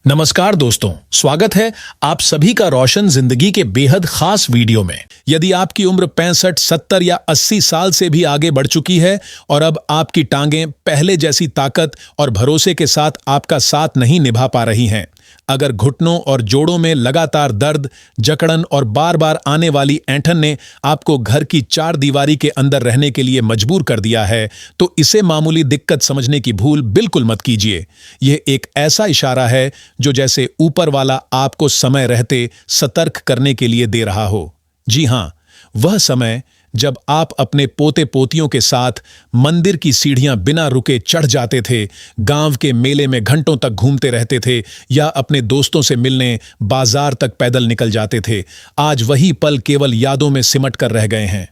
नमस्कार दोस्तों, स्वागत है आप सभी का रोशन जिंदगी के बेहद खास वीडियो में। यदि आपकी उम्र 65, 70 या 80 साल से भी आगे बढ़ चुकी है और अब आपकी टांगें पहले जैसी ताकत और भरोसे के साथ आपका साथ नहीं निभा पा रही हैं, अगर घुटनों और जोड़ों में लगातार दर्द, जकड़न और बार बार आने वाली ऐंठन ने आपको घर की चार दीवारी के अंदर रहने के लिए मजबूर कर दिया है, तो इसे मामूली दिक्कत समझने की भूल बिल्कुल मत कीजिए। यह एक ऐसा इशारा है जो जैसे ऊपर वाला आपको समय रहते सतर्क करने के लिए दे रहा हो। जी हां, वह समय जब आप अपने पोते पोतियों के साथ मंदिर की सीढ़ियां बिना रुके चढ़ जाते थे, गांव के मेले में घंटों तक घूमते रहते थे या अपने दोस्तों से मिलने बाजार तक पैदल निकल जाते थे। आज वही पल केवल यादों में सिमट कर रह गए हैं।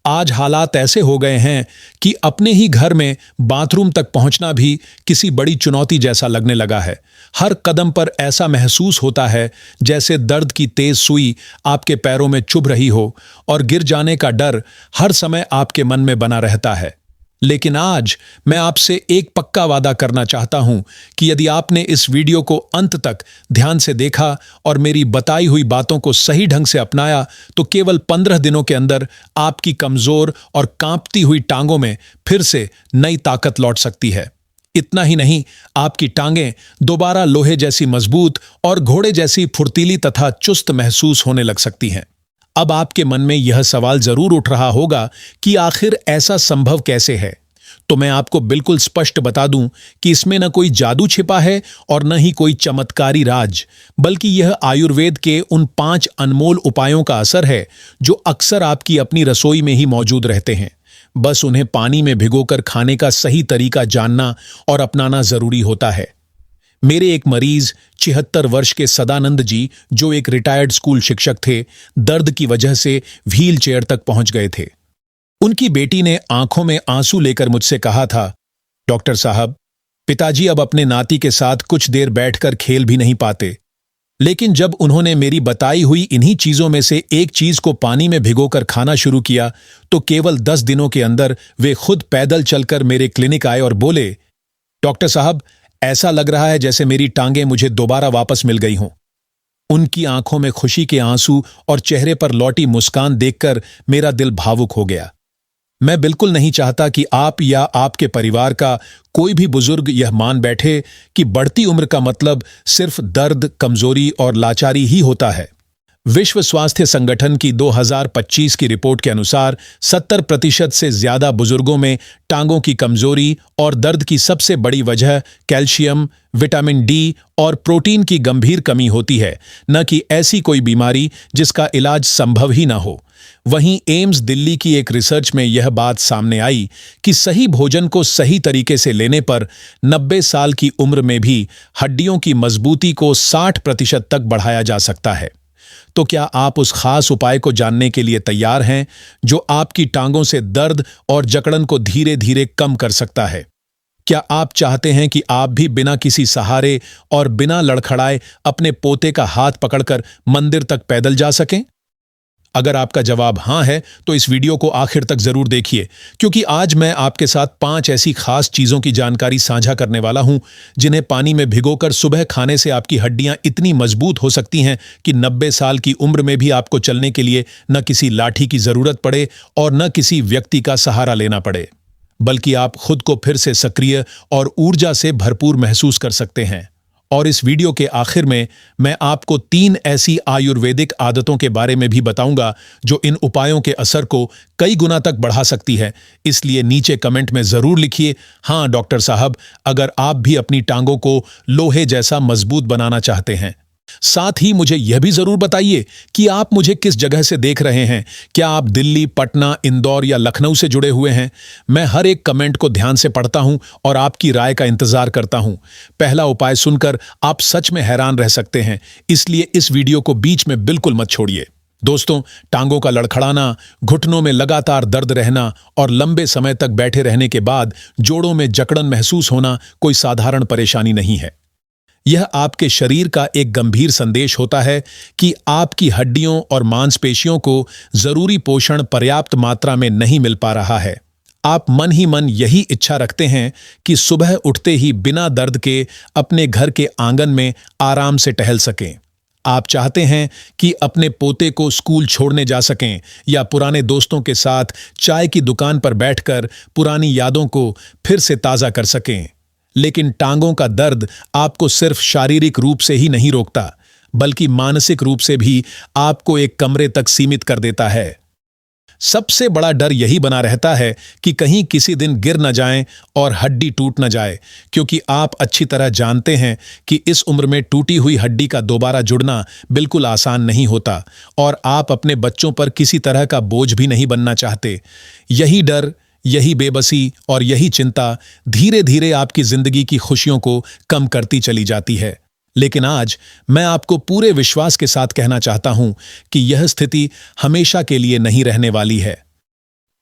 आज हालात ऐसे हो गए हैं कि अपने ही घर में बाथरूम तक पहुंचना भी किसी बड़ी चुनौती जैसा लगने लगा है। हर कदम पर ऐसा महसूस होता है जैसे दर्द की तेज सुई आपके पैरों में चुभ रही हो और गिर जाने का डर हर समय आपके मन में बना रहता है। लेकिन आज मैं आपसे एक पक्का वादा करना चाहता हूं कि यदि आपने इस वीडियो को अंत तक ध्यान से देखा और मेरी बताई हुई बातों को सही ढंग से अपनाया, तो केवल 15 दिनों के अंदर आपकी कमजोर और कांपती हुई टांगों में फिर से नई ताकत लौट सकती है। इतना ही नहीं, आपकी टांगें दोबारा लोहे जैसी मजबूत और घोड़े जैसी फुर्तीली तथा चुस्त महसूस होने लग सकती हैं। अब आपके मन में यह सवाल जरूर उठ रहा होगा कि आखिर ऐसा संभव कैसे है। तो मैं आपको बिल्कुल स्पष्ट बता दूं कि इसमें न कोई जादू छिपा है और न ही कोई चमत्कारी राज, बल्कि यह आयुर्वेद के उन 5 अनमोल उपायों का असर है जो अक्सर आपकी अपनी रसोई में ही मौजूद रहते हैं। बस उन्हें पानी में भिगोकर खाने का सही तरीका जानना और अपनाना जरूरी होता है। मेरे एक मरीज 76 वर्ष के सदानंद जी, जो एक रिटायर्ड स्कूल शिक्षक थे, दर्द की वजह से व्हील चेयर तक पहुंच गए थे। उनकी बेटी ने आंखों में आंसू लेकर मुझसे कहा था, डॉक्टर साहब, पिताजी अब अपने नाती के साथ कुछ देर बैठकर खेल भी नहीं पाते। लेकिन जब उन्होंने मेरी बताई हुई इन्हीं चीजों में से एक चीज को पानी में भिगोकर खाना शुरू किया, तो केवल 10 दिनों के अंदर वे खुद पैदल चलकर मेरे क्लिनिक आए और बोले, डॉक्टर साहब, ऐसा लग रहा है जैसे मेरी टांगें मुझे दोबारा वापस मिल गई हों। उनकी आंखों में खुशी के आंसू और चेहरे पर लौटी मुस्कान देखकर मेरा दिल भावुक हो गया। मैं बिल्कुल नहीं चाहता कि आप या आपके परिवार का कोई भी बुजुर्ग यह मान बैठे कि बढ़ती उम्र का मतलब सिर्फ दर्द, कमजोरी और लाचारी ही होता है। विश्व स्वास्थ्य संगठन की 2025 की रिपोर्ट के अनुसार 70% से ज्यादा बुजुर्गों में टांगों की कमजोरी और दर्द की सबसे बड़ी वजह कैल्शियम, विटामिन डी और प्रोटीन की गंभीर कमी होती है, न कि ऐसी कोई बीमारी जिसका इलाज संभव ही न हो। वहीं एम्स दिल्ली की एक रिसर्च में यह बात सामने आई कि सही भोजन को सही तरीके से लेने पर 90 साल की उम्र में भी हड्डियों की मजबूती को 60% तक बढ़ाया जा सकता है। तो क्या आप उस खास उपाय को जानने के लिए तैयार हैं जो आपकी टांगों से दर्द और जकड़न को धीरे धीरे कम कर सकता है? क्या आप चाहते हैं कि आप भी बिना किसी सहारे और बिना लड़खड़ाए अपने पोते का हाथ पकड़कर मंदिर तक पैदल जा सकें? अगर आपका जवाब हां है, तो इस वीडियो को आखिर तक जरूर देखिए, क्योंकि आज मैं आपके साथ 5 ऐसी खास चीजों की जानकारी साझा करने वाला हूं जिन्हें पानी में भिगोकर सुबह खाने से आपकी हड्डियां इतनी मजबूत हो सकती हैं कि 90 साल की उम्र में भी आपको चलने के लिए न किसी लाठी की जरूरत पड़े और न किसी व्यक्ति का सहारा लेना पड़े, बल्कि आप खुद को फिर से सक्रिय और ऊर्जा से भरपूर महसूस कर सकते हैं। और इस वीडियो के आखिर में मैं आपको 3 ऐसी आयुर्वेदिक आदतों के बारे में भी बताऊंगा जो इन उपायों के असर को कई गुना तक बढ़ा सकती है। इसलिए नीचे कमेंट में जरूर लिखिए, हाँ डॉक्टर साहब, अगर आप भी अपनी टांगों को लोहे जैसा मजबूत बनाना चाहते हैं। साथ ही मुझे यह भी जरूर बताइए कि आप मुझे किस जगह से देख रहे हैं। क्या आप दिल्ली, पटना, इंदौर या लखनऊ से जुड़े हुए हैं? मैं हर एक कमेंट को ध्यान से पढ़ता हूं और आपकी राय का इंतजार करता हूं। पहला उपाय सुनकर आप सच में हैरान रह सकते हैं, इसलिए इस वीडियो को बीच में बिल्कुल मत छोड़िए। दोस्तों, टांगों का लड़खड़ाना, घुटनों में लगातार दर्द रहना और लंबे समय तक बैठे रहने के बाद जोड़ों में जकड़न महसूस होना कोई साधारण परेशानी नहीं है। यह आपके शरीर का एक गंभीर संदेश होता है कि आपकी हड्डियों और मांसपेशियों को जरूरी पोषण पर्याप्त मात्रा में नहीं मिल पा रहा है। आप मन ही मन यही इच्छा रखते हैं कि सुबह उठते ही बिना दर्द के अपने घर के आंगन में आराम से टहल सकें। आप चाहते हैं कि अपने पोते को स्कूल छोड़ने जा सकें या पुराने दोस्तों के साथ चाय की दुकान पर बैठकर पुरानी यादों को फिर से ताज़ा कर सकें। लेकिन टांगों का दर्द आपको सिर्फ शारीरिक रूप से ही नहीं रोकता, बल्कि मानसिक रूप से भी आपको एक कमरे तक सीमित कर देता है। सबसे बड़ा डर यही बना रहता है कि कहीं किसी दिन गिर न जाएं और हड्डी टूट न जाए, क्योंकि आप अच्छी तरह जानते हैं कि इस उम्र में टूटी हुई हड्डी का दोबारा जुड़ना बिल्कुल आसान नहीं होता और आप अपने बच्चों पर किसी तरह का बोझ भी नहीं बनना चाहते। यही डर, यही बेबसी और यही चिंता धीरे धीरे आपकी जिंदगी की खुशियों को कम करती चली जाती है। लेकिन आज मैं आपको पूरे विश्वास के साथ कहना चाहता हूं कि यह स्थिति हमेशा के लिए नहीं रहने वाली है।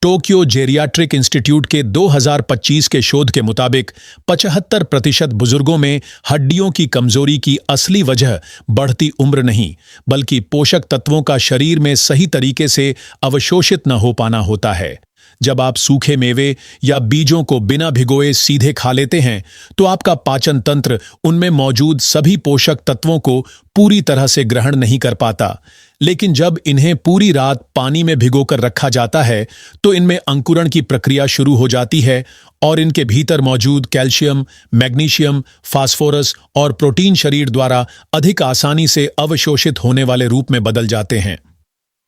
टोक्यो जेरियाट्रिक इंस्टीट्यूट के 2025 के शोध के मुताबिक 75% बुजुर्गों में हड्डियों की कमजोरी की असली वजह बढ़ती उम्र नहीं, बल्कि पोषक तत्वों का शरीर में सही तरीके से अवशोषित न हो पाना होता है। जब आप सूखे मेवे या बीजों को बिना भिगोए सीधे खा लेते हैं, तो आपका पाचन तंत्र उनमें मौजूद सभी पोषक तत्वों को पूरी तरह से ग्रहण नहीं कर पाता। लेकिन जब इन्हें पूरी रात पानी में भिगोकर रखा जाता है, तो इनमें अंकुरण की प्रक्रिया शुरू हो जाती है और इनके भीतर मौजूद कैल्शियम, मैग्नीशियम, फास्फोरस और प्रोटीन शरीर द्वारा अधिक आसानी से अवशोषित होने वाले रूप में बदल जाते हैं।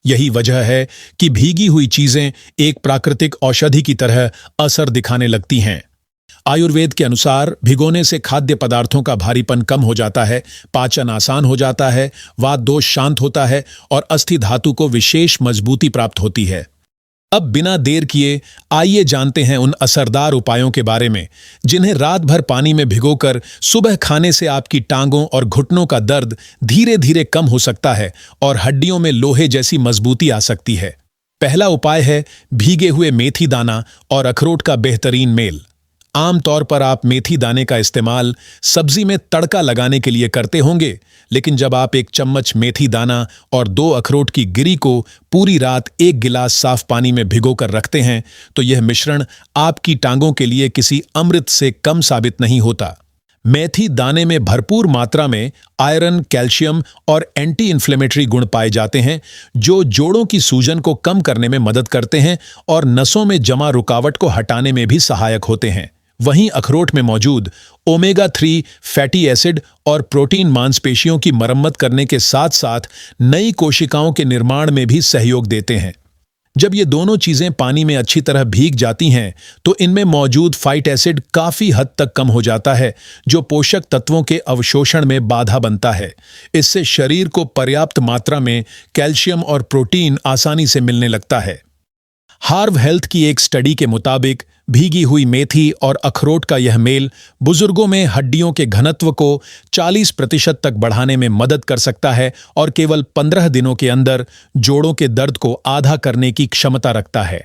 यही वजह है कि भीगी हुई चीजें एक प्राकृतिक औषधि की तरह असर दिखाने लगती हैं। आयुर्वेद के अनुसार भिगोने से खाद्य पदार्थों का भारीपन कम हो जाता है, पाचन आसान हो जाता है, वात दोष शांत होता है और अस्थि धातु को विशेष मजबूती प्राप्त होती है। अब बिना देर किए आइए जानते हैं उन असरदार उपायों के बारे में जिन्हें रात भर पानी में भिगोकर सुबह खाने से आपकी टांगों और घुटनों का दर्द धीरे धीरे कम हो सकता है और हड्डियों में लोहे जैसी मजबूती आ सकती है। पहला उपाय है भीगे हुए मेथी दाना और अखरोट का बेहतरीन मेल। आमतौर पर आप मेथी दाने का इस्तेमाल सब्जी में तड़का लगाने के लिए करते होंगे, लेकिन जब आप 1 चम्मच मेथी दाना और 2 अखरोट की गिरी को पूरी रात 1 गिलास साफ पानी में भिगोकर रखते हैं, तो यह मिश्रण आपकी टांगों के लिए किसी अमृत से कम साबित नहीं होता। मेथी दाने में भरपूर मात्रा में आयरन, कैल्शियम और एंटी इन्फ्लेमेटरी गुण पाए जाते हैं, जो जोड़ों की सूजन को कम करने में मदद करते हैं और नसों में जमा रुकावट को हटाने में भी सहायक होते हैं। वहीं अखरोट में मौजूद ओमेगा 3 फैटी एसिड और प्रोटीन मांसपेशियों की मरम्मत करने के साथ साथ नई कोशिकाओं के निर्माण में भी सहयोग देते हैं। जब ये दोनों चीजें पानी में अच्छी तरह भीग जाती हैं, तो इनमें मौजूद फाइट एसिड काफी हद तक कम हो जाता है, जो पोषक तत्वों के अवशोषण में बाधा बनता है। इससे शरीर को पर्याप्त मात्रा में कैल्शियम और प्रोटीन आसानी से मिलने लगता है। हार्व हेल्थ की एक स्टडी के मुताबिक भीगी हुई मेथी और अखरोट का यह मेल बुजुर्गों में हड्डियों के घनत्व को 40% तक बढ़ाने में मदद कर सकता है और केवल 15 दिनों के अंदर जोड़ों के दर्द को आधा करने की क्षमता रखता है।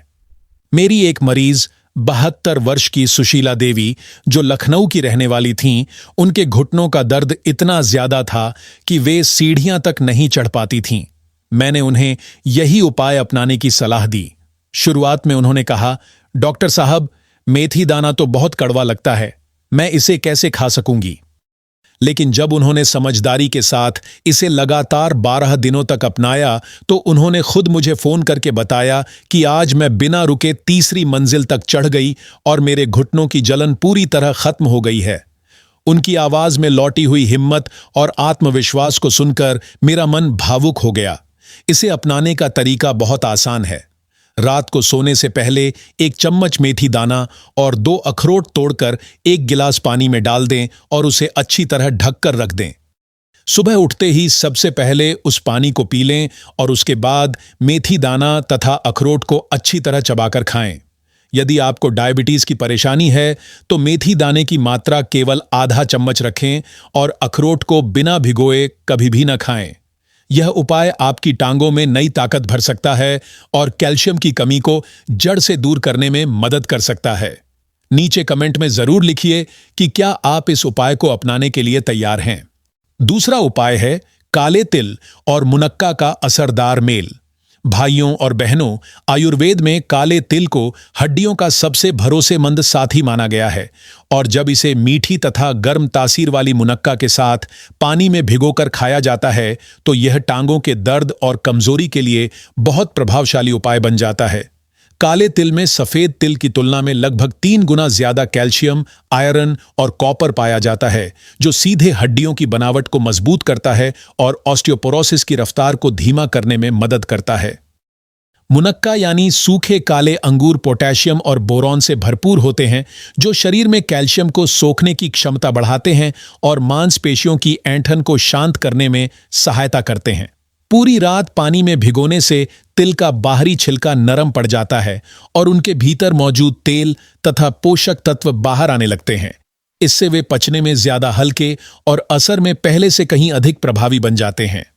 मेरी एक मरीज 72 वर्ष की सुशीला देवी, जो लखनऊ की रहने वाली थीं, उनके घुटनों का दर्द इतना ज्यादा था कि वे सीढ़ियां तक नहीं चढ़ पाती थीं। मैंने उन्हें यही उपाय अपनाने की सलाह दी। शुरुआत में उन्होंने कहा, डॉक्टर साहब, मेथी दाना तो बहुत कड़वा लगता है, मैं इसे कैसे खा सकूंगी? लेकिन जब उन्होंने समझदारी के साथ इसे लगातार 12 दिनों तक अपनाया, तो उन्होंने खुद मुझे फोन करके बताया कि आज मैं बिना रुके तीसरी मंजिल तक चढ़ गई और मेरे घुटनों की जलन पूरी तरह खत्म हो गई है। उनकी आवाज में लौटी हुई हिम्मत और आत्मविश्वास को सुनकर मेरा मन भावुक हो गया। इसे अपनाने का तरीका बहुत आसान है। रात को सोने से पहले 1 चम्मच मेथी दाना और 2 अखरोट तोड़कर 1 गिलास पानी में डाल दें और उसे अच्छी तरह ढककर रख दें। सुबह उठते ही सबसे पहले उस पानी को पी लें और उसके बाद मेथी दाना तथा अखरोट को अच्छी तरह चबाकर खाएं। यदि आपको डायबिटीज की परेशानी है, तो मेथी दाने की मात्रा केवल आधा चम्मच रखें और अखरोट को बिना भिगोए कभी भी न खाएं। यह उपाय आपकी टांगों में नई ताकत भर सकता है और कैल्शियम की कमी को जड़ से दूर करने में मदद कर सकता है। नीचे कमेंट में जरूर लिखिए कि क्या आप इस उपाय को अपनाने के लिए तैयार हैं। दूसरा उपाय है काले तिल और मुनक्का का असरदार मेल। भाइयों और बहनों, आयुर्वेद में काले तिल को हड्डियों का सबसे भरोसेमंद साथी माना गया है और जब इसे मीठी तथा गर्म तासीर वाली मुनक्का के साथ पानी में भिगोकर खाया जाता है तो यह टांगों के दर्द और कमजोरी के लिए बहुत प्रभावशाली उपाय बन जाता है। काले तिल में सफेद तिल की तुलना में लगभग 3 गुना ज्यादा कैल्शियम, आयरन और कॉपर पाया जाता है, जो सीधे हड्डियों की बनावट को मजबूत करता है और ऑस्टियोपोरोसिस की रफ्तार को धीमा करने में मदद करता है। मुनक्का यानी सूखे काले अंगूर पोटेशियम और बोरॉन से भरपूर होते हैं, जो शरीर में कैल्शियम को सोखने की क्षमता बढ़ाते हैं और मांसपेशियों की ऐंठन को शांत करने में सहायता करते हैं। पूरी रात पानी में भिगोने से तिल का बाहरी छिलका नरम पड़ जाता है और उनके भीतर मौजूद तेल तथा पोषक तत्व बाहर आने लगते हैं। इससे वे पचने में ज्यादा हल्के और असर में पहले से कहीं अधिक प्रभावी बन जाते हैं।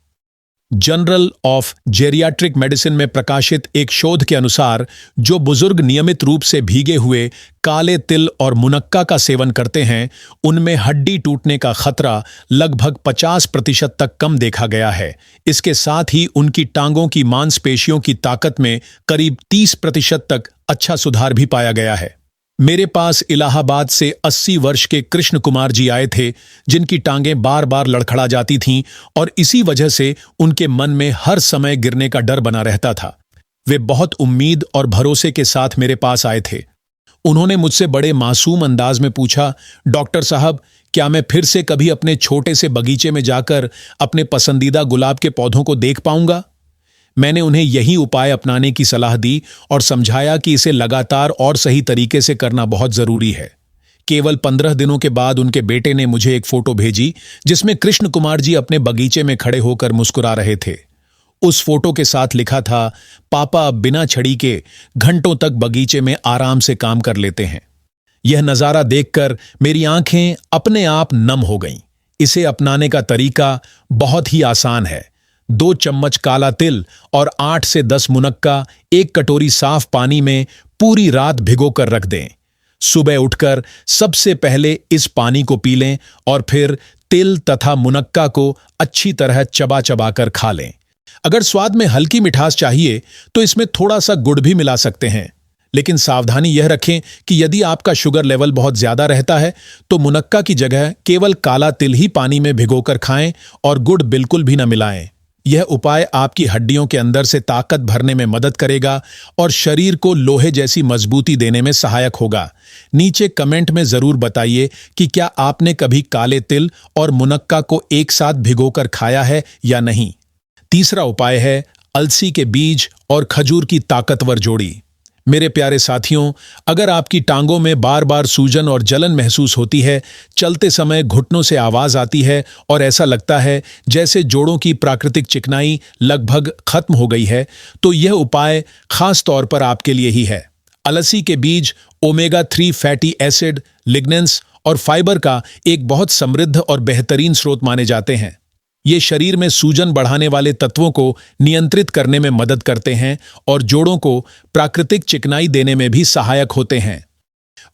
जर्नल ऑफ जेरियाट्रिक मेडिसिन में प्रकाशित एक शोध के अनुसार जो बुजुर्ग नियमित रूप से भीगे हुए काले तिल और मुनक्का का सेवन करते हैं, उनमें हड्डी टूटने का खतरा लगभग 50% तक कम देखा गया है। इसके साथ ही उनकी टांगों की मांसपेशियों की ताकत में करीब 30% तक अच्छा सुधार भी पाया गया है। मेरे पास इलाहाबाद से 80 वर्ष के कृष्ण कुमार जी आए थे, जिनकी टांगें बार बार लड़खड़ा जाती थीं और इसी वजह से उनके मन में हर समय गिरने का डर बना रहता था। वे बहुत उम्मीद और भरोसे के साथ मेरे पास आए थे। उन्होंने मुझसे बड़े मासूम अंदाज में पूछा, डॉक्टर साहब, क्या मैं फिर से कभी अपने छोटे से बगीचे में जाकर अपने पसंदीदा गुलाब के पौधों को देख पाऊंगा? मैंने उन्हें यही उपाय अपनाने की सलाह दी और समझाया कि इसे लगातार और सही तरीके से करना बहुत जरूरी है। केवल 15 दिनों के बाद उनके बेटे ने मुझे एक फोटो भेजी जिसमें कृष्ण कुमार जी अपने बगीचे में खड़े होकर मुस्कुरा रहे थे। उस फोटो के साथ लिखा था, पापा अब बिना छड़ी के घंटों तक बगीचे में आराम से काम कर लेते हैं। यह नजारा देखकर मेरी आंखें अपने आप नम हो गईं। इसे अपनाने का तरीका बहुत ही आसान है। 2 चम्मच काला तिल और 8 से 10 मुनक्का एक कटोरी साफ पानी में पूरी रात भिगोकर रख दें। सुबह उठकर सबसे पहले इस पानी को पी लें और फिर तिल तथा मुनक्का को अच्छी तरह चबा चबा कर खा लें। अगर स्वाद में हल्की मिठास चाहिए तो इसमें थोड़ा सा गुड़ भी मिला सकते हैं, लेकिन सावधानी यह रखें कि यदि आपका शुगर लेवल बहुत ज्यादा रहता है तो मुनक्का की जगह केवल काला तिल ही पानी में भिगोकर खाएं और गुड़ बिल्कुल भी न मिलाएं। यह उपाय आपकी हड्डियों के अंदर से ताकत भरने में मदद करेगा और शरीर को लोहे जैसी मजबूती देने में सहायक होगा। नीचे कमेंट में जरूर बताइए कि क्या आपने कभी काले तिल और मुनक्का को एक साथ भिगोकर खाया है या नहीं। तीसरा उपाय है अलसी के बीज और खजूर की ताकतवर जोड़ी। मेरे प्यारे साथियों, अगर आपकी टांगों में बार बार सूजन और जलन महसूस होती है, चलते समय घुटनों से आवाज आती है और ऐसा लगता है जैसे जोड़ों की प्राकृतिक चिकनाई लगभग खत्म हो गई है, तो यह उपाय खास तौर पर आपके लिए ही है। अलसी के बीज ओमेगा 3 फैटी एसिड, लिग्नेंस और फाइबर का एक बहुत समृद्ध और बेहतरीन स्रोत माने जाते हैं। ये शरीर में सूजन बढ़ाने वाले तत्वों को नियंत्रित करने में मदद करते हैं और जोड़ों को प्राकृतिक चिकनाई देने में भी सहायक होते हैं।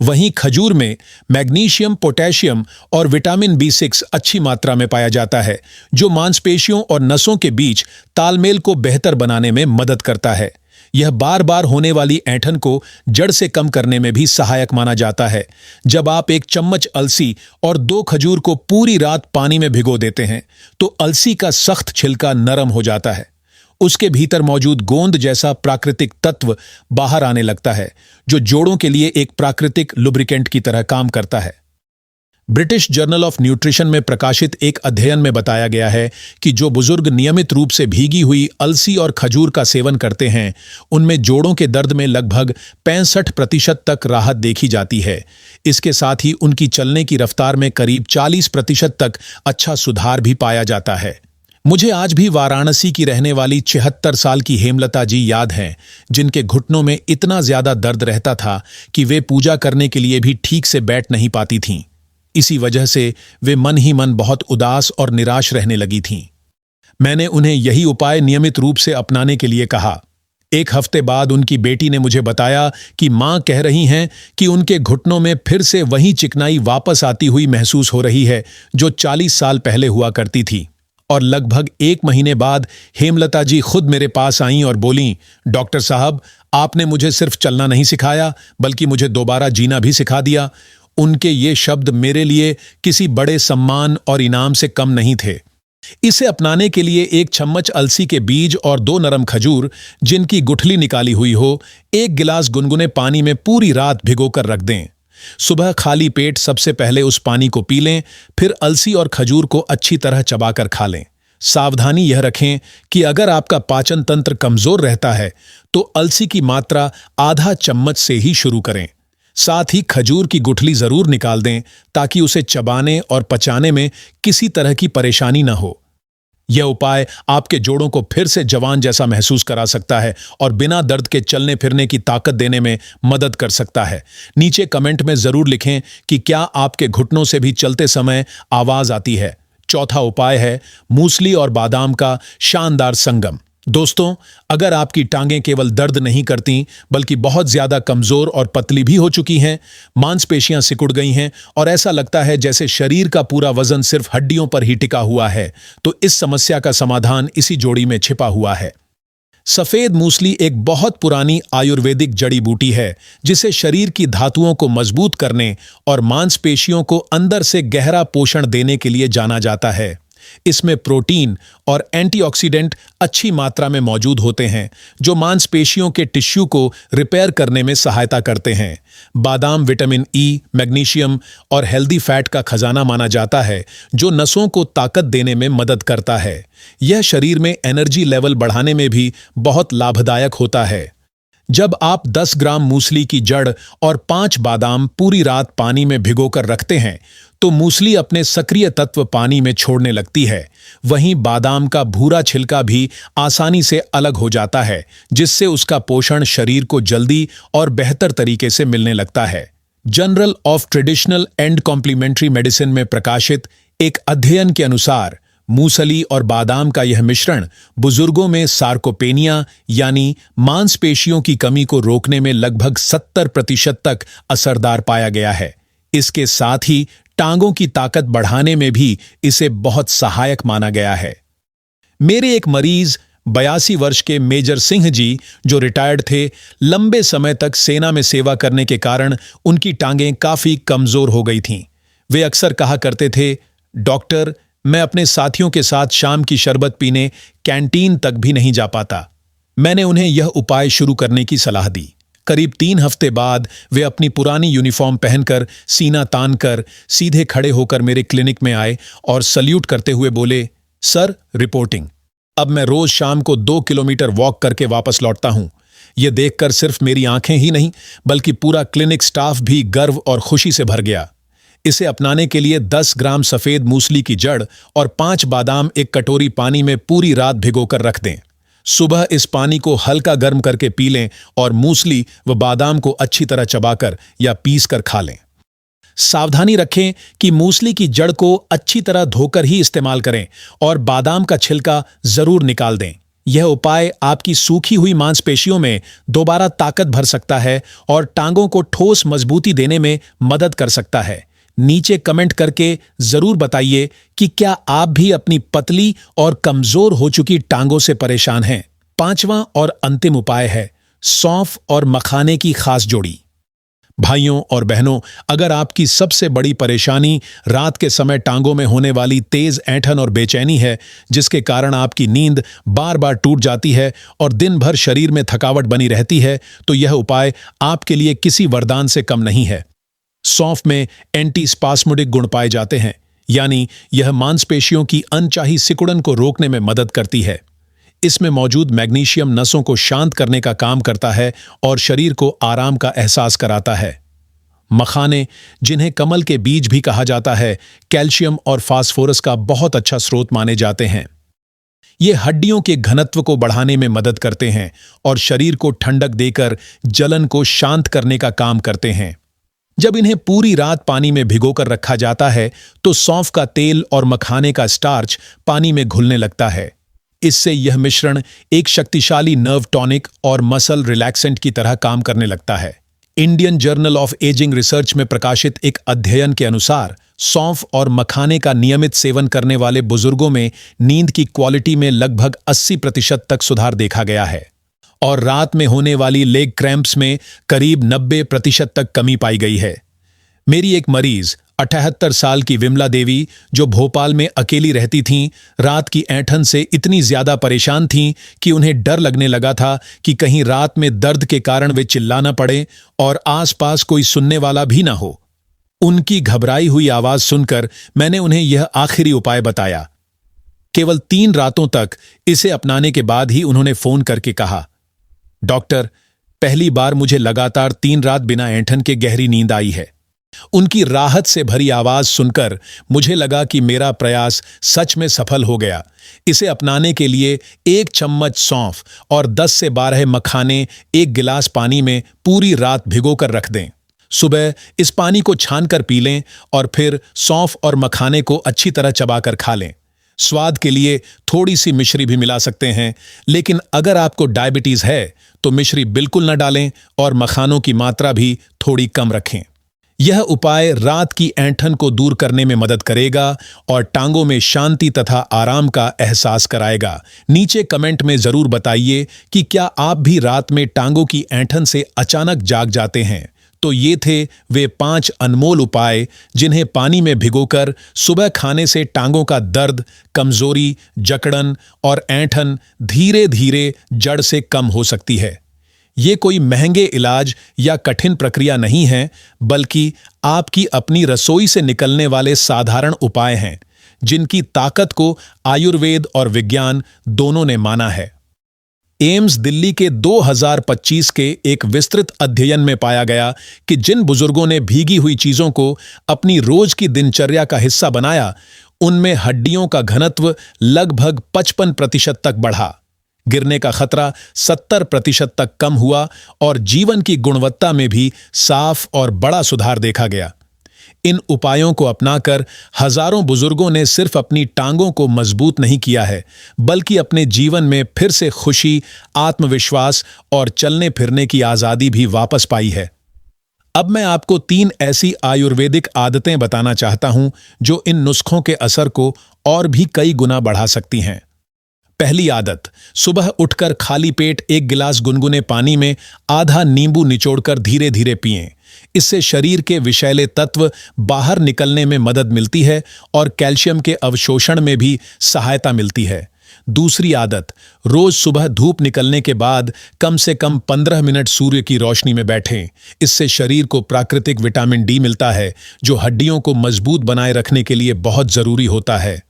वहीं खजूर में मैग्नीशियम, पोटेशियम और विटामिन B6 अच्छी मात्रा में पाया जाता है, जो मांसपेशियों और नसों के बीच तालमेल को बेहतर बनाने में मदद करता है। यह बार बार होने वाली ऐंठन को जड़ से कम करने में भी सहायक माना जाता है। जब आप 1 चम्मच अलसी और 2 खजूर को पूरी रात पानी में भिगो देते हैं तो अलसी का सख्त छिलका नरम हो जाता है। उसके भीतर मौजूद गोंद जैसा प्राकृतिक तत्व बाहर आने लगता है, जो जोड़ों के लिए एक प्राकृतिक लुब्रिकेंट की तरह काम करता है। ब्रिटिश जर्नल ऑफ न्यूट्रिशन में प्रकाशित एक अध्ययन में बताया गया है कि जो बुजुर्ग नियमित रूप से भीगी हुई अलसी और खजूर का सेवन करते हैं, उनमें जोड़ों के दर्द में लगभग 65% तक राहत देखी जाती है। इसके साथ ही उनकी चलने की रफ्तार में करीब 40% तक अच्छा सुधार भी पाया जाता है। मुझे आज भी वाराणसी की रहने वाली 76 साल की हेमलता जी याद हैं, जिनके घुटनों में इतना ज्यादा दर्द रहता था कि वे पूजा करने के लिए भी ठीक से बैठ नहीं पाती थीं। इसी वजह से वे मन ही मन बहुत उदास और निराश रहने लगी थीं। मैंने उन्हें यही उपाय नियमित रूप से अपनाने के लिए कहा। 1 हफ्ते बाद उनकी बेटी ने मुझे बताया कि मां कह रही हैं कि उनके घुटनों में फिर से वही चिकनाई वापस आती हुई महसूस हो रही है जो 40 साल पहले हुआ करती थी। और लगभग 1 महीने बाद हेमलता जी खुद मेरे पास आईं और बोलीं, डॉक्टर साहब, आपने मुझे सिर्फ चलना नहीं सिखाया बल्कि मुझे दोबारा जीना भी सिखा दिया। उनके ये शब्द मेरे लिए किसी बड़े सम्मान और इनाम से कम नहीं थे। इसे अपनाने के लिए 1 चम्मच अलसी के बीज और 2 नरम खजूर जिनकी गुठली निकाली हुई हो, 1 गिलास गुनगुने पानी में पूरी रात भिगोकर रख दें। सुबह खाली पेट सबसे पहले उस पानी को पी लें, फिर अलसी और खजूर को अच्छी तरह चबाकर खा लें। सावधानी यह रखें कि अगर आपका पाचन तंत्र कमजोर रहता है तो अलसी की मात्रा आधा चम्मच से ही शुरू करें। साथ ही खजूर की गुठली जरूर निकाल दें ताकि उसे चबाने और पचाने में किसी तरह की परेशानी न हो। यह उपाय आपके जोड़ों को फिर से जवान जैसा महसूस करा सकता है और बिना दर्द के चलने फिरने की ताकत देने में मदद कर सकता है। नीचे कमेंट में जरूर लिखें कि क्या आपके घुटनों से भी चलते समय आवाज आती है। चौथा उपाय है मूसली और बादाम का शानदार संगम। दोस्तों, अगर आपकी टांगें केवल दर्द नहीं करती बल्कि बहुत ज्यादा कमजोर और पतली भी हो चुकी हैं, मांसपेशियां सिकुड़ गई हैं और ऐसा लगता है जैसे शरीर का पूरा वजन सिर्फ हड्डियों पर ही टिका हुआ है, तो इस समस्या का समाधान इसी जोड़ी में छिपा हुआ है। सफेद मूसली एक बहुत पुरानी आयुर्वेदिक जड़ी बूटी है जिसे शरीर की धातुओं को मजबूत करने और मांसपेशियों को अंदर से गहरा पोषण देने के लिए जाना जाता है। इसमें प्रोटीन और एंटीऑक्सीडेंट अच्छी मात्रा में मौजूद होते हैं जो मांसपेशियों के टिश्यू को रिपेयर करने में सहायता करते हैं। बादाम विटामिन ई, मैग्नीशियम और हेल्दी फैट का खजाना माना जाता है जो नसों को ताकत देने में मदद करता है। यह शरीर में एनर्जी लेवल बढ़ाने में भी बहुत लाभदायक होता है। जब आप 10 ग्राम मूसली की जड़ और 5 बादाम पूरी रात पानी में भिगोकर रखते हैं तो मूसली अपने सक्रिय तत्व पानी में छोड़ने लगती है। वहीं बादाम का भूरा छिलका भी आसानी से अलग हो जाता है जिससे उसका पोषण शरीर को जल्दी और बेहतर तरीके से मिलने लगता है। Journal of traditional and complementary medicine में प्रकाशित एक अध्ययन के अनुसार मूसली और बादाम का यह मिश्रण बुजुर्गों में सार्कोपेनिया यानी मांसपेशियों की कमी को रोकने में लगभग 70% तक असरदार पाया गया है। इसके साथ ही टांगों की ताकत बढ़ाने में भी इसे बहुत सहायक माना गया है। मेरे एक मरीज 82 वर्ष के मेजर सिंह जी जो रिटायर्ड थे, लंबे समय तक सेना में सेवा करने के कारण उनकी टांगें काफी कमजोर हो गई थीं। वे अक्सर कहा करते थे, डॉक्टर, मैं अपने साथियों के साथ शाम की शरबत पीने कैंटीन तक भी नहीं जा पाता। मैंने उन्हें यह उपाय शुरू करने की सलाह दी। करीब 3 हफ्ते बाद वे अपनी पुरानी यूनिफॉर्म पहनकर, सीना तानकर, सीधे खड़े होकर मेरे क्लिनिक में आए और सल्यूट करते हुए बोले, सर, रिपोर्टिंग। अब मैं रोज शाम को 2 किलोमीटर वॉक करके वापस लौटता हूं। यह देखकर सिर्फ मेरी आंखें ही नहीं बल्कि पूरा क्लिनिक स्टाफ भी गर्व और खुशी से भर गया। इसे अपनाने के लिए 10 ग्राम सफेद मूसली की जड़ और 5 बादाम एक कटोरी पानी में पूरी रात भिगोकर रख दें। सुबह इस पानी को हल्का गर्म करके पी लें और मूसली व बादाम को अच्छी तरह चबाकर या पीसकर खा लें। सावधानी रखें कि मूसली की जड़ को अच्छी तरह धोकर ही इस्तेमाल करें और बादाम का छिलका जरूर निकाल दें। यह उपाय आपकी सूखी हुई मांसपेशियों में दोबारा ताकत भर सकता है और टांगों को ठोस मजबूती देने में मदद कर सकता है। नीचे कमेंट करके जरूर बताइए कि क्या आप भी अपनी पतली और कमजोर हो चुकी टांगों से परेशान हैं। 5वां और अंतिम उपाय है सौंफ और मखाने की खास जोड़ी। भाइयों और बहनों, अगर आपकी सबसे बड़ी परेशानी रात के समय टांगों में होने वाली तेज ऐंठन और बेचैनी है, जिसके कारण आपकी नींद बार बार टूट जाती है और दिन भर शरीर में थकावट बनी रहती है, तो यह उपाय आपके लिए किसी वरदान से कम नहीं है। सौंफ में एंटी स्पास्मोडिक गुण पाए जाते हैं, यानी यह मांसपेशियों की अनचाही सिकुड़न को रोकने में मदद करती है। इसमें मौजूद मैग्नीशियम नसों को शांत करने का काम करता है और शरीर को आराम का एहसास कराता है। मखाने, जिन्हें कमल के बीज भी कहा जाता है, कैल्शियम और फास्फोरस का बहुत अच्छा स्रोत माने जाते हैं। ये हड्डियों के घनत्व को बढ़ाने में मदद करते हैं और शरीर को ठंडक देकर जलन को शांत करने का काम करते हैं। जब इन्हें पूरी रात पानी में भिगोकर रखा जाता है तो सौंफ का तेल और मखाने का स्टार्च पानी में घुलने लगता है। इससे यह मिश्रण एक शक्तिशाली नर्व टॉनिक और मसल रिलैक्सेंट की तरह काम करने लगता है। Indian journal of ageing research में प्रकाशित एक अध्ययन के अनुसार सौंफ और मखाने का नियमित सेवन करने वाले बुजुर्गों में नींद की क्वालिटी में लगभग 80% तक सुधार देखा गया है और रात में होने वाली लेग क्रैम्प्स में करीब 90% तक कमी पाई गई है। मेरी एक मरीज 78 साल की विमला देवी, जो भोपाल में अकेली रहती थीं, रात की ऐंठन से इतनी ज्यादा परेशान थीं कि उन्हें डर लगने लगा था कि कहीं रात में दर्द के कारण वे चिल्ला न पड़े और आसपास कोई सुनने वाला भी ना हो। उनकी घबराई हुई आवाज सुनकर मैंने उन्हें यह आखिरी उपाय बताया। केवल 3 रातों तक इसे अपनाने के बाद ही उन्होंने फोन करके कहा, डॉक्टर, पहली बार मुझे लगातार 3 रात बिना ऐंठन के गहरी नींद आई है। उनकी राहत से भरी आवाज सुनकर मुझे लगा कि मेरा प्रयास सच में सफल हो गया। इसे अपनाने के लिए 1 चम्मच सौंफ और 10 से 12 मखाने 1 गिलास पानी में पूरी रात भिगोकर रख दें। सुबह इस पानी को छानकर पी लें और फिर सौंफ और मखाने को अच्छी तरह चबाकर खा लें। स्वाद के लिए थोड़ी सी मिश्री भी मिला सकते हैं, लेकिन अगर आपको डायबिटीज है तो मिश्री बिल्कुल न डालें और मखानों की मात्रा भी थोड़ी कम रखें। यह उपाय रात की ऐंठन को दूर करने में मदद करेगा और टांगों में शांति तथा आराम का एहसास कराएगा। नीचे कमेंट में जरूर बताइए कि क्या आप भी रात में टांगों की ऐंठन से अचानक जाग जाते हैं। तो ये थे वे 5 अनमोल उपाय जिन्हें पानी में भिगोकर सुबह खाने से टांगों का दर्द, कमजोरी, जकड़न और ऐंठन धीरे धीरे जड़ से कम हो सकती है। ये कोई महंगे इलाज या कठिन प्रक्रिया नहीं है, बल्कि आपकी अपनी रसोई से निकलने वाले साधारण उपाय हैं, जिनकी ताकत को आयुर्वेद और विज्ञान दोनों ने माना है। एम्स दिल्ली के 2025 के एक विस्तृत अध्ययन में पाया गया कि जिन बुजुर्गों ने भीगी हुई चीजों को अपनी रोज की दिनचर्या का हिस्सा बनाया, उनमें हड्डियों का घनत्व लगभग 55% तक बढ़ा, गिरने का खतरा 70% तक कम हुआ और जीवन की गुणवत्ता में भी साफ और बड़ा सुधार देखा गया। इन उपायों को अपनाकर हजारों बुजुर्गों ने सिर्फ अपनी टांगों को मजबूत नहीं किया है, बल्कि अपने जीवन में फिर से खुशी, आत्मविश्वास और चलने फिरने की आजादी भी वापस पाई है। अब मैं आपको 3 ऐसी आयुर्वेदिक आदतें बताना चाहता हूं जो इन नुस्खों के असर को और भी कई गुना बढ़ा सकती हैं। पहली आदत, सुबह उठकर खाली पेट 1 गिलास गुनगुने पानी में आधा नींबू निचोड़कर धीरे धीरे पिएं। इससे शरीर के विषैले तत्व बाहर निकलने में मदद मिलती है और कैल्शियम के अवशोषण में भी सहायता मिलती है। दूसरी आदत, रोज सुबह धूप निकलने के बाद कम से कम 15 मिनट सूर्य की रोशनी में बैठें। इससे शरीर को प्राकृतिक विटामिन डी मिलता है, जो हड्डियों को मजबूत बनाए रखने के लिए बहुत जरूरी होता है।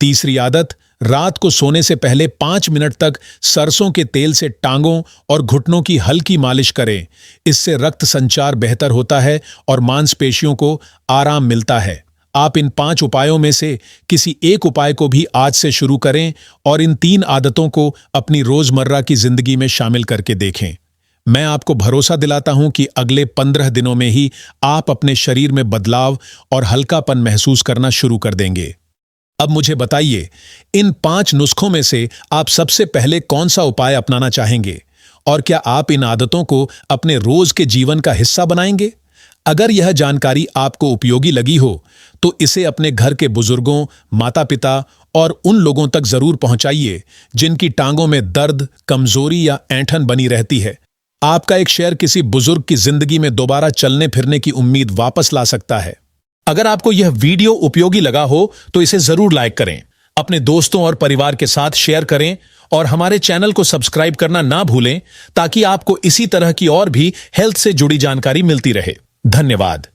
तीसरी आदत, रात को सोने से पहले 5 मिनट तक सरसों के तेल से टांगों और घुटनों की हल्की मालिश करें। इससे रक्त संचार बेहतर होता है और मांसपेशियों को आराम मिलता है। आप इन 5 उपायों में से किसी एक उपाय को भी आज से शुरू करें और इन 3 आदतों को अपनी रोजमर्रा की जिंदगी में शामिल करके देखें। मैं आपको भरोसा दिलाता हूं कि अगले 15 दिनों में ही आप अपने शरीर में बदलाव और हल्कापन महसूस करना शुरू कर देंगे। अब मुझे बताइए, इन 5 नुस्खों में से आप सबसे पहले कौन सा उपाय अपनाना चाहेंगे और क्या आप इन आदतों को अपने रोज के जीवन का हिस्सा बनाएंगे? अगर यह जानकारी आपको उपयोगी लगी हो तो इसे अपने घर के बुजुर्गों, माता-पिता और उन लोगों तक जरूर पहुंचाइए जिनकी टांगों में दर्द, कमजोरी या ऐंठन बनी रहती है। आपका एक शेयर किसी बुजुर्ग की जिंदगी में दोबारा चलने फिरने की उम्मीद वापस ला सकता है। अगर आपको यह वीडियो उपयोगी लगा हो तो इसे जरूर लाइक करें, अपने दोस्तों और परिवार के साथ शेयर करें और हमारे चैनल को सब्सक्राइब करना ना भूलें, ताकि आपको इसी तरह की और भी हेल्थ से जुड़ी जानकारी मिलती रहे। धन्यवाद।